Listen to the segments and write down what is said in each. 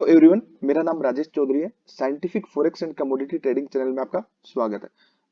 Everyone, मेरा नाम राजेश चौधरी है। Scientific forex and commodity trading channel में आपका स्वागत है।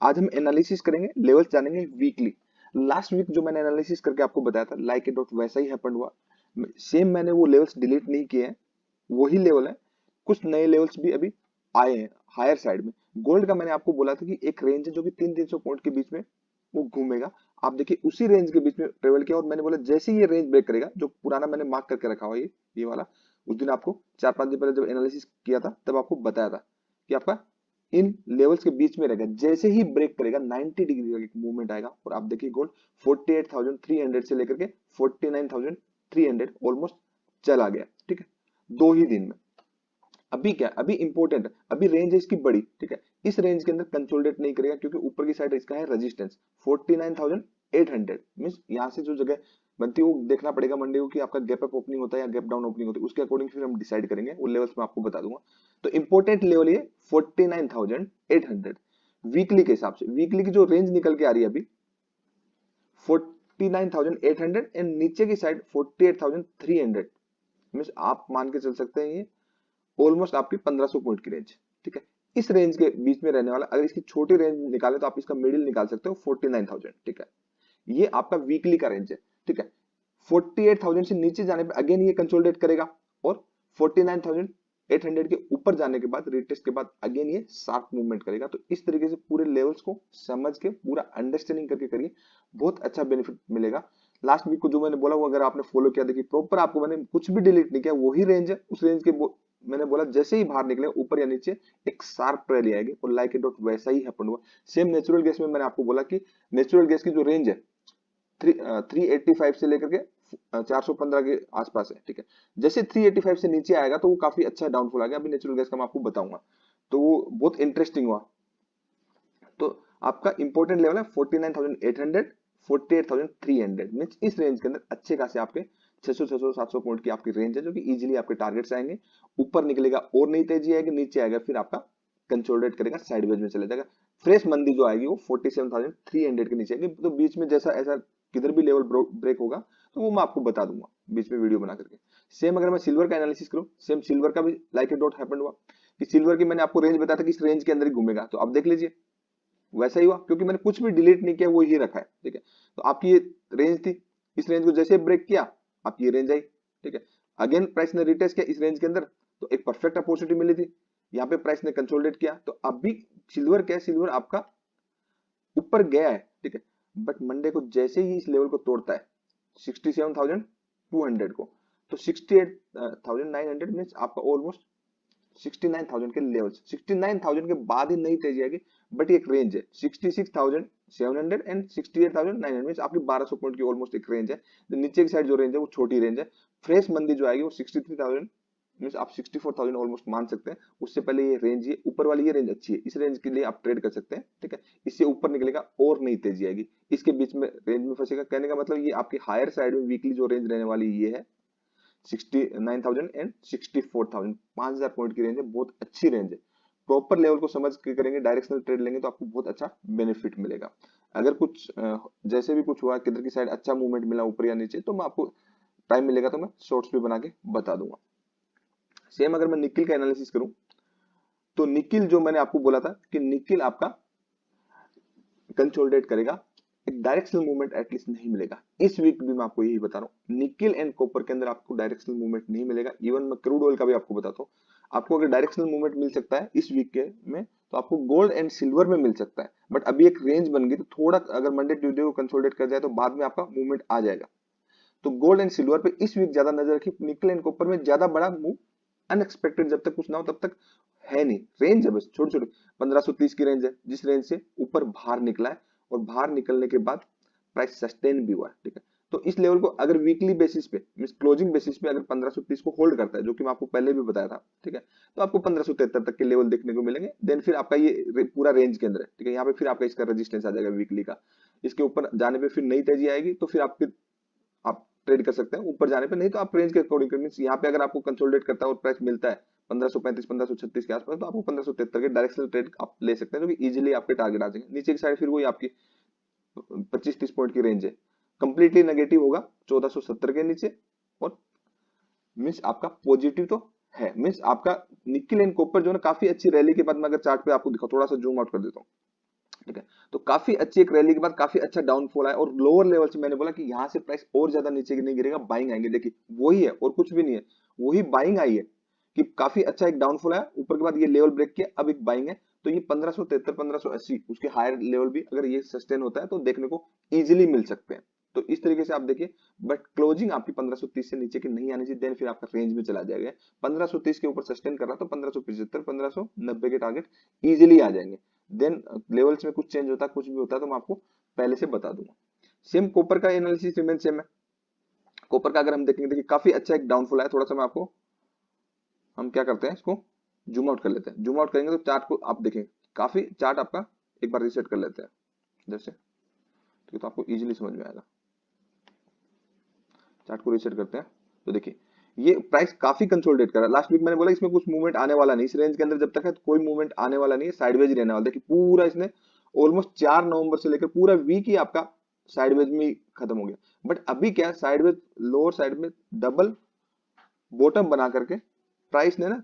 आज हम एनालिसिस करेंगे, लेवल्स जानेंगे वीकली। लास्ट वीक जो मैंने एनालिसिस करके आपको बताया था लाइक ए डॉट वैसा ही हैपेंड हुआ। सेम मैंने वो लेवल्स डिलीट नहीं किए हैं, वही लेवल है। कुछ नए लेवल्स भी अभी आए हैं हायर साइड में। गोल्ड का मैंने आपको बोला था कि एक रेंज है जो कि 300 पॉइंट के बीच में वो घूमेगा। आप देखिए उसी रेंज के बीच में ट्रेवल किया और मैंने बोला जैसे ही ये रेंज ब्रेक करेगा, जो पुराना मैंने मार्क करके रखा हुआ ये वाला, उस दिन आपको 4-5 दिन पहले जब एनालिसिस किया था तब आपको बताया था कि आपका इन लेवल्स के बीच में रहेगा। जैसे ही ब्रेक करेगा 90 डिग्री का एक मूवमेंट आएगा और आप देखिए गोल्ड 48,300 से लेकर के 49,300 ऑलमोस्ट चला गया। ठीक है, 2 ही दिन में। अभी क्या, अभी इंपॉर्टेंट है, अभी रेंज है इसकी बड़ी। ठीक है, इस रेंज के अंदर कंसोलिडेट नहीं करेगा क्योंकि ऊपर की साइड इसका है रेजिस्टेंस 49,800। मींस यहां से जो जगह बनती है वो देखना पड़ेगा मंडे को कि आपका गैप अप ओपनिंग होता है या गैप डाउन ओपनिंग होती है, उसके अकॉर्डिंग फिर हम डिसाइड करेंगे। वो लेवल्स मैं आपको बता दूंगा। तो इंपॉर्टेंट लेवल ये 49,800 वीकली के हिसाब से। वीकली की जो रेंज निकल के आ रही है अभी 49,800 एंड नीचे की साइड 48,300। मींस आप मान के चल सकते हैं ये ऑलमोस्ट आपकी 1500 पॉइंट की रेंज। ठीक है, इस रेंज के बीच में रहने वाला, अगर इसकी छोटी रेंज निकाले तो आप इसका मिडिल निकाल सकते हो 49,000। ठीक है, ये आपका वीकली का रेंज है। ठीक है, 48,000 से नीचे जाने पे अगेन ये कंसोलिडेट करेगा और 49,800 के ऊपर जाने के बाद रिटेस्ट के बाद अगेन ये शार्प मूवमेंट करेगा। तो इस तरीके से पूरे लेवल्स को समझ के पूरा अंडरस्टैंडिंग करके करिए, बहुत अच्छा बेनिफिट मिलेगा। लास्ट वीक को जो मैंने बोला वो अगर आपने फॉलो किया, देखिए प्रॉपर आपको मैंने कुछ भी डिलीट नहीं किया, वही रेंज है। उस रेंज के मैंने बोला जैसे ही बाहर निकले ऊपर या नीचे एक शार्प रैली आएगी और लाइक ए डॉट वैसा ही हैपन हुआ। सेम नेचुरल गैस में मैंने आपको बोला कि नेचुरल गैस की जो रेंज है 385 से लेकर के 415 के आसपास है। ठीक है, जैसे 385 से नीचे आएगा तो वो काफी अच्छा डाउनफॉल आ गया। अभी नेचुरल गैस का मैं आपको बताऊंगा, तो वो बहुत इंटरेस्टिंग हुआ। तो आपका इंपॉर्टेंट लेवल है 49,800 48,300। मींस इस रेंज के अंदर अच्छे खासे आपके 600-700 पॉइंट की आपकी रेंज है जो कि इजीली आपके टारगेट्स आएंगे। ऊपर निकलेगा और नहीं तेजी आएगी, नीचे आएगा फिर आपका कंसोलिडेट करेगा, साइडवेज में चले जाएगा। फ्रेश मंदी जो आएगी वो 47,300 के नीचे आएगी। तो बीच में जैसा ऐसा किधर भी लेवल ब्रेक होगा तो वो मैं आपको बता दूंगा बीच में वीडियो बना करके। सेम अगर मैं सिल्वर का एनालिसिस करूं, सेम सिल्वर का भी लाइक ए डॉट हैपेंड हुआ कि सिल्वर की मैंने आपको रेंज बताया था कि इस रेंज के अंदर ही घूमेगा। तो आप देख लीजिए वैसा ही हुआ क्योंकि मैंने कुछ भी डिलीट नहीं किया, वो ही रखा है। ठीक है, तो आपकी ये रेंज थी, इस रेंज को जैसे ब्रेक किया आपकी ये रेंज आई। ठीक है, अगेन प्राइस ने रिटेस्ट किया इस रेंज के अंदर, तो एक परफेक्ट अपॉर्चुनिटी मिली थी। यहाँ पे प्राइस ने कंसोलिडेट किया, तो अब भी सिल्वर क्या है, सिल्वर आपका ऊपर गया है। ठीक है, बट मंडे को जैसे ही इस लेवल को तोड़ता है 67,200 को, तो 68,900 मींस आपका ऑलमोस्ट 69,000 के लेवल्स। 69,000 के बाद ही नई तेजी आएगी, बट ये एक रेंज है 66,700 एंड 68,900 मींस आपकी 1200 पॉइंट की ऑलमोस्ट एक रेंज है। तो नीचे की साइड जो रेंज है वो छोटी रेंज है। फ्रेश मंदी जो आएगी वो 63,000 मींस आप 64,000 ऑलमोस्ट मान सकते हैं। उससे पहले ये रेंज, ये ऊपर वाली ये रेंज अच्छी है, इस रेंज के लिए आप ट्रेड कर सकते हैं। ठीक है, इससे ऊपर निकलेगा और नई तेजी आएगी, इसके बीच में रेंज में फंसेगा। कहने का मतलब ये आपकी हायर साइड में वीकली जो रेंज रहने वाली ये है 69,000 एंड 64,000, 5,000 पॉइंट की रेंज है, बहुत अच्छी रेंज है। प्रॉपर लेवल को समझ के करेंगे, डायरेक्शनल ट्रेड लेंगे तो आपको बहुत अच्छा बेनिफिट मिलेगा। अगर कुछ जैसे भी कुछ हुआ, किधर की साइड अच्छा मूवमेंट मिला ऊपर या नीचे, तो मैं आपको टाइम मिलेगा तो मैं शॉर्ट्स भी बना के बता दूंगा। सेम अगर मैं निकिल का एनालिसिस करूं, तो निकिल जो मैंने आपको बोला था कि निकिल आपका कंसोलिडेट करेगा, एक डायरेक्शनल मूवमेंट एटलीस्ट नहीं मिलेगा। इस वीक भी मैं आपको यही बता रहा हूँ, निकिल एंड कॉपर के अंदर आपको डायरेक्शनल मूवमेंट नहीं मिलेगा। इवन मैं क्रूड ऑयल का भी आपको बताता हूँ, आपको अगर डायरेक्शनल मूवमेंट मिल सकता है इस वीक के में तो आपको गोल्ड एंड सिल्वर में मिल सकता है। बट अभी एक रेंज बन गई, तो थोड़ा अगर मंडे ट्यूसडे को कंसोलिडेट कर जाए तो बाद में आपका मूवमेंट आ जाएगा। तो गोल्ड एंड सिल्वर पे इस वीक ज्यादा नजर रखिए। निकल एंड कॉपर में ज्यादा बड़ा मूव अनएक्सपेक्टेड जब तक कुछ ना हो तब तक है नहीं। रेंज है बस छोटी छोटी, 1530 की रेंज है, जिस रेंज से ऊपर बाहर निकला है और बाहर निकलने के बाद प्राइस सस्टेन भी हुआ है। ठीक है, तो इस लेवल को अगर वीकली बेसिस पे मींस क्लोजिंग बेसिस पे अगर 1530 को होल्ड करता है, जो कि मैं आपको पहले भी बताया था, ठीक है, तो आपको 1573 तक के लेवल देखने को मिलेंगे। देन फिर आपका ये पूरा रेंज के अंदर है। ठीक है, यहाँ पे फिर आपका इसका रेजिस्टेंस आ जाएगा वीकली का। इसके ऊपर जाने पे फिर नई तेजी आएगी, तो फिर आप ट्रेड कर सकते हैं ऊपर जाने पे। नहीं तो आप रेंज के अकॉर्डिंग मींस यहाँ पे अगर आपको कंसोलिडेट करता है और प्राइस मिलता है 1535 1536 के आसपास, तो आपको 1573 के डायरेक्शनल ट्रेड आप ले सकते हैं, जो कि इजीली आपके टारगेट आ जाएंगे। नीचे की साइड फिर वही आपकी 25-30 पॉइंट की रेंज है, कंप्लीटली नेगेटिव होगा 1470 के नीचे, और मींस आपका पॉजिटिव तो है, मीन्स आपका निकिल एंड कॉपर जो है ना काफी अच्छी रैली के बाद मैं अगर चार्ट पे आपको दिखाऊं, थोड़ा सा जूम आउट कर देता हूँ, ठीक है। तो काफी अच्छी एक रैली के बाद काफी अच्छा डाउनफॉल है, और लोअर लेवल से मैंने बोला कि यहाँ से प्राइस और ज्यादा नीचे नहीं गिरेगा, बाइंग आएंगे। देखिए वही है और कुछ भी नहीं है, वही बाइंग आई है कि काफी अच्छा एक डाउनफॉल है, ऊपर के बाद ये लेवल ब्रेक किया, अब एक बाइंग है। तो ये 1573 1580 उसके हायर लेवल भी अगर ये सस्टेन होता है तो देखने को इजीली मिल सकते हैं। तो इस तरीके से आप देखिए, बट क्लोजिंग आपकी 1530 से नीचे की नहीं आनी चाहिए, देन फिर आपका रेंज में चला जाएगा। 1530 के ऊपर सस्टेन कर रहा तो 1575 1590 के टारगेट इजीली आ जाएंगे। देन लेवल्स में कुछ चेंज होता है, कुछ भी होता है तो मैं आपको पहले से बता दूंगा। सेम कॉपर का एनालिसिस रिमेन सेम है। कॉपर का अगर हम देखेंगे, देखिए काफी अच्छा एक डाउनफॉल है, थोड़ा सा मैं आपको, हम क्या करते हैं इसको जूम आउट कर लेते हैं। जूम आउट करेंगे तो चार्ट को आप देखें, काफी चार्ट आपका एक बार रीसेट कर लेते हैं जैसे, ठीक है, तो आपको इजीली समझ में आएगा। चार्ट को रीसेट करते हैं तो देखिए ये प्राइस काफी कंसोलिडेट कर रहा है। लास्ट वीक मैंने बोला इसमें कुछ मूवमेंट आने वाला नहीं, इस रेंज के अंदर जब तक है तो कोई मूवमेंट आने वाला नहीं है, साइडवेज रहने वाला। देखिए पूरा इसने ऑलमोस्ट 4 नवंबर से लेकर पूरा वीक ही आपका साइडवेज में खत्म हो गया। बट अभी क्या साइडवेज लोअर साइड में डबल बॉटम बना करके प्राइस ने ना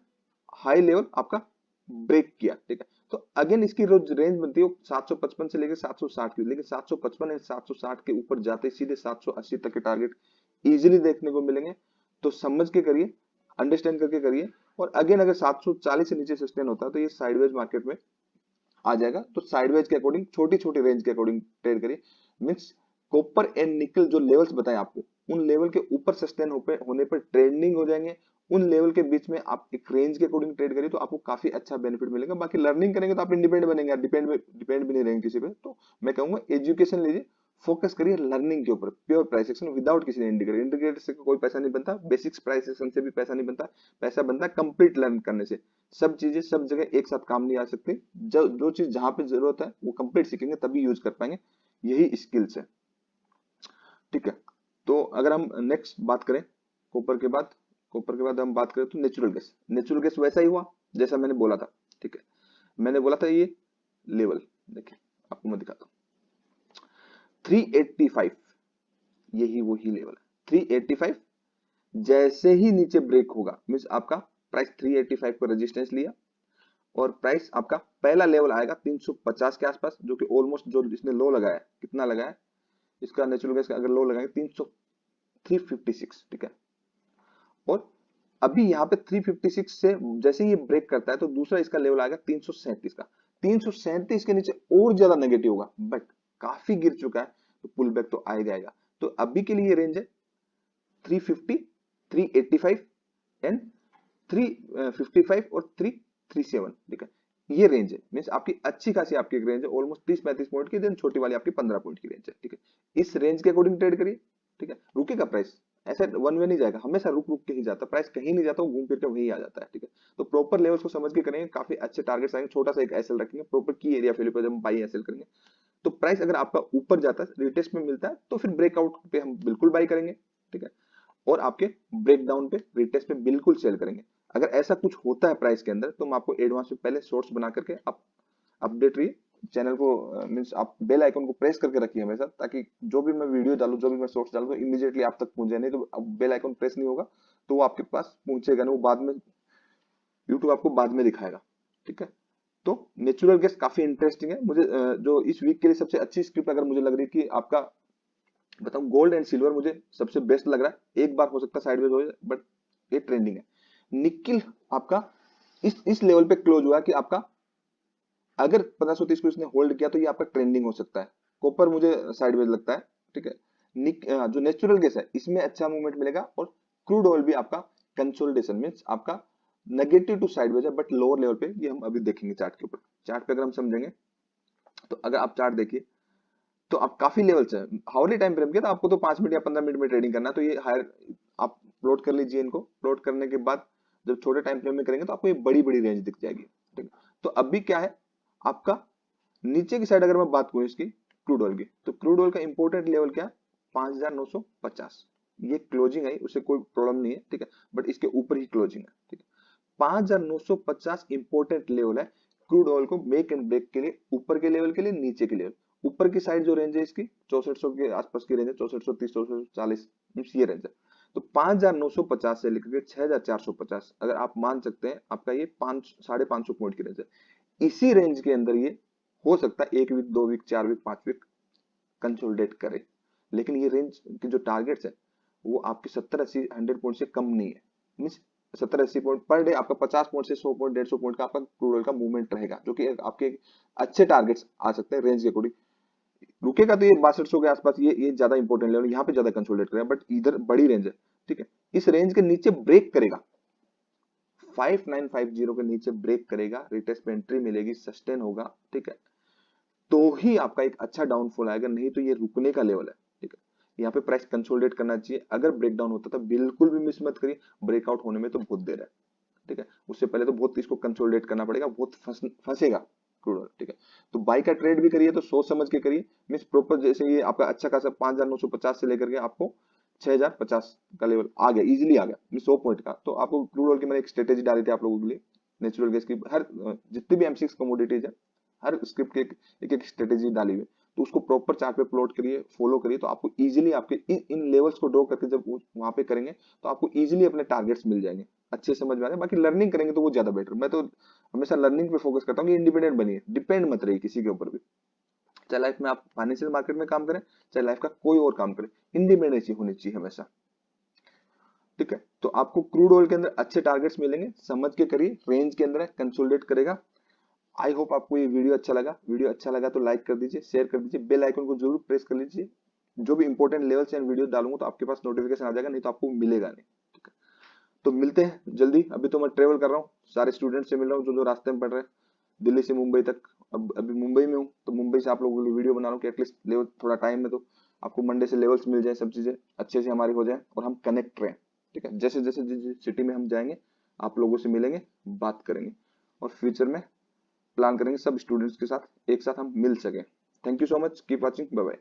हाई लेवल आपका ब्रेक किया, ठीक है। तो अगेन इसकी रोज रेंज बनती है 755 से लेकर 760 की, लेकिन 755 एंड 760 के ऊपर जाते सीधे 780 तक के टारगेट इजीली देखने को मिलेंगे। तो समझ के करिए, अंडरस्टैंड करके करिए। और अगेन अगर 740 से नीचे सस्टेन होता है तो ये साइडवेज मार्केट में आ जाएगा। तो साइडवेज के अकॉर्डिंग छोटी छोटी रेंज के अकॉर्डिंग ट्रेड करिए। मीन्स कॉपर एंड निकल जो लेवल्स बताए आपको, उन लेवल के ऊपर सस्टेन होने पर ट्रेंडिंग हो जाएंगे। उन लेवल के बीच में आप एक रेंज के अकॉर्डिंग ट्रेड करिए तो आपको काफी अच्छा बेनिफिट मिलेगा। बाकी लर्निंग करेंगे तो आप इंडिपेंडेंट बनेंगे, डिपेंड भी नहीं रहेंगे किसी पे। तो मैं कहूंगा एजुकेशन लीजिए, फोकस करिए लर्निंग के ऊपर, प्योर प्राइस एक्शन विदाउट किसी इंडिकेटर। इंडिकेटर से कोई पैसा नहीं बनता, बेसिक्स प्राइस एक्शन से भी पैसा नहीं बनता। पैसा बनता है कंप्लीट लर्न करने से। सब चीजें सब जगह एक साथ काम नहीं आ सकती, जो चीज जहां पे जरूरत है वो कंप्लीट सीखेंगे तभी यूज कर पाएंगे, यही स्किल्स है, ठीक है। तो अगर हम नेक्स्ट बात करें कॉपर के बाद हम बात करें तो नेचुरल गैस। नेचुरल गैस वैसा ही हुआ जैसा मैंने बोला था, ठीक है। मैंने बोला था ये लेवल देखिए, आपको मैं दिखाता हूँ 385, यही वही लेवल है 385। जैसे ही नीचे ब्रेक होगा मीन्स आपका प्राइस 385 पर रेजिस्टेंस लिया, और प्राइस आपका पहला लेवल आएगा 350 के आसपास, जो कि ऑलमोस्ट जो इसने लो लगाया है, कितना लगाया है इसका नेचुरल गैस का अगर लो लगाएंगे 356, ठीक है। और अभी यहाँ पे 356 से जैसे ही ये ब्रेक करता है तो दूसरा इसका लेवल आएगा 337 का। 337 के नीचे और ज्यादा नेगेटिव होगा, बट काफी गिर चुका है तो पुल बैक तो आएगा आएगा। तो अभी के लिए रेंज है 350, 385 एंड 355 और 337, ठीक है। ये रेंज है, मींस आपकी अच्छी खासी आपकी रेंज है, ऑलमोस्ट 30-35 पॉइंट की, देन छोटी वाली आपकी 15 पॉइंट की रेंज है, ठीक है। इस रेंज के अकॉर्डिंग ट्रेड करिए, ठीक है। रुकेगा प्राइस, ऐसा वन वे नहीं जाएगा, हमेशा रुक रुक के ही जाता है प्राइस, कहीं नहीं जाता, वो घूम फिर के वही आ जाता है, ठीक है। तो प्रॉपर लेवल्स को समझ के करेंगे, काफी अच्छे टारगेट्स आएंगे, छोटा सा एक एसएल रखेंगे, प्रॉपर की एरिया वैल्यू पर जब हम बाई एसएल करेंगे तो प्राइस अगर आपका ऊपर जाता है, रिटेस्ट में मिलता है, तो फिर ब्रेकआउट पे हम बिल्कुल बाई करेंगे, ठीक है। और आपके ब्रेकडाउन पे रिटेस्ट पे बिल्कुल सेल करेंगे। अगर ऐसा कुछ होता है प्राइस के अंदर तो मैं आपको एडवांस में पहले सोर्स बना करके आप अपडेट रहिए चैनल को, मींस आप बेल आइकन को प्रेस करके रखिए हमेशा, ताकि जो भी मैं वीडियो डालूं, जो भी मैं सोर्स डालूं, इमीडिएटली आप तक पहुंचे। नहीं तो बेल आइकन प्रेस नहीं होगा तो वो आपके पास पहुंचेगा नहीं, वो बाद में यूट्यूब आपको बाद में दिखाएगा, ठीक है। तो नेचुरल गैस काफी इंटरेस्टिंग है मुझे, जो इस वीक के लिए सबसे अच्छी स्क्रिप्ट अगर मुझे लग रही है कि आपका बताऊं, गोल्ड एंड सिल्वर मुझे सबसे बेस्ट लग रहा है। एक बार हो सकता है साइडवेज हो जाए, बट ये ट्रेंडिंग है। निकिल आपका इस लेवल पे क्लोज हुआ कि आपका अगर 1530 को इसने होल्ड किया तो ये आपका ट्रेंडिंग हो सकता है। कॉपर मुझे साइडवेज लगता है, ठीक है। जो नेचुरल गैस है इसमें अच्छा मूवमेंट मिलेगा, और क्रूड ऑयल भी आपका कंसोलिडेशन मींस आपका नेगेटिव टू साइडवेज है, बट लोअर लेवल पे, ये हम अभी देखेंगे चार्ट के ऊपर। चार्ट पे अगर हम समझेंगे तो अगर आप चार्ट देखिए तो आप काफी लेवल्स है। हाउरली टाइम फ्रेम के तो आपको तो 5 मिनट या 15 मिनट में ट्रेडिंग करना है, तो ये हायर आप प्लॉट कर लीजिए इनको। प्लॉट करने के बाद जब छोटे टाइम फ्रेम में करेंगे तो आपको ये बड़ी बड़ी रेंज दिख जाएगी, ठीक है। तो अभी क्या है आपका नीचे की साइड अगर मैं बात करूं इसकी क्रूड ऑयल की, तो क्रूड ऑयल का इंपोर्टेंट लेवल क्या 5,950, ये क्लोजिंग आई उससे कोई प्रॉब्लम नहीं है, ठीक है। बट इसके ऊपर ही क्लोजिंग है, ठीक है। 5,950 इंपोर्टेंट लेवल है क्रूड ऑयल को मेक एंड ब्रेक के लिए, ऊपर के लेवल के लिए, नीचे के लेवल। ऊपर की साइड जो रेंज है इसकी 6400 के आसपास की रेंज है, 6430 6440 ये रेंज है। तो 5,950 से लेकर के 6,450, अगर आप मान सकते हैं आपका ये 500-550 पॉइंट की रेंज है। इसी रेंज के अंदर ये हो सकता है 1 week, 2 week, 4 week, 5 week consolidate करे, लेकिन ये रेंज के जो टारगेट्स है वो आपके 70-80-100 पॉइंट से कम नहीं है। मीन्स 70-80 पॉइंट पर डे आपका 50 पॉइंट से 100 पॉइंट 150 पॉइंट का आपका क्रूड ऑयल का मूवमेंट रहेगा, जो कि आपके अच्छे टारगेट्स आ सकते हैं रेंज के अकॉर्डिंग। रुकेगा तो ये 6200 के आसपास, ये ज्यादा इंपॉर्टेंट लेवल, यहाँ पे ज्यादा कंसोलिडेट करेगा, बट इधर बड़ी रेंज है, ठीक है। इस रेंज के नीचे ब्रेक करेगा, 5950 के नीचे ब्रेक करेगा, रिटेस्ट पे एंट्री मिलेगी, सस्टेन होगा, ठीक है, तो ही आपका एक अच्छा डाउनफॉल आएगा, नहीं तो ये रुकने का लेवल है, ठीक है। यहाँ पे प्राइस कंसोलिडेट करना चाहिए। अगर ब्रेकडाउन होता तो बिल्कुल भी मिस मत करिए, ब्रेकआउट होने में तो बहुत देर है, ठीक है। उससे पहले तो बहुत इसको कंसोलिडेट करना पड़ेगा, बहुत फंसेगा क्रूड ऑयल, ठीक है। तो बाई का ट्रेड भी करिए तो सोच समझ के करिए, मीन प्रॉपर, जैसे ये आपका अच्छा खासा 5,950 से लेकर के आपको 6,050 का लेवल आ गया, इजीली आ गया, मीन 100 पॉइंट का। तो आपको क्रूड ऑयल की मैंने एक स्ट्रेटेजी डाली थी आप लोगों के लिए, नेचुरल गैस की हर जितनी भी एमसीएक्स कमोडिटीज है, हर स्क्रिप्ट के एक एक स्ट्रेटेजी डाली हुई, तो उसको प्रॉपर चार्ट पे प्लॉट करिए, फॉलो करिए, तो आपको इजीली आपके इन लेवल्स को ड्रॉ करके जब वहां पे करेंगे तो आपको इजीली अपने टारगेट्स मिल जाएंगे, अच्छे समझ में आ रहे हैं। बाकी लर्निंग करेंगे तो वो ज्यादा बेटर, मैं तो हमेशा लर्निंग पे फोकस करता हूँ कि इंडिपेंडेंट बनिए, डिपेंड मत रहिए किसी के ऊपर भी। चाहे लाइफ में आप फाइनेंशियल मार्केट में काम करें, चाहे लाइफ का कोई और काम करें, इंडिपेंडेंसी होनी चाहिए हमेशा, ठीक है। तो आपको क्रूड ऑयल के अंदर अच्छे टारगेट्स मिलेंगे, समझ के करिए, रेंज के अंदर है, कंसोलिडेट करेगा। आई होप आपको ये वीडियो अच्छा लगा। वीडियो अच्छा लगा तो लाइक कर दीजिए, शेयर कर दीजिए, बेल आइकन को जरूर प्रेस कर लीजिए। जो भी इंपॉर्टेंट लेवल्स एंड वीडियो डालूंगा तो आपके पास नोटिफिकेशन आ जाएगा, नहीं तो आपको मिलेगा नहीं, ठीक है। तो मिलते हैं जल्दी। अभी तो मैं ट्रेवल कर रहा हूँ, सारे स्टूडेंट से मिल रहा हूँ जो जो रास्ते में पढ़ रहे हैं, दिल्ली से मुंबई तक। अब अभी मुंबई में हूँ, तो मुंबई से आप लोगों के लिए वीडियो बना रहा हूँ कि एटलीस्ट लेवल थोड़ा टाइम में तो आपको मंडे से लेवल्स मिल जाए, सब चीजें अच्छे से हमारी हो जाए और हम कनेक्ट रहें, ठीक है। जैसे जैसे जिस सिटी में हम जाएंगे आप लोगों से मिलेंगे, बात करेंगे और फ्यूचर में प्लान करेंगे सब स्टूडेंट्स के साथ एक साथ हम मिल सके। Thank you so much, keep watching, bye bye.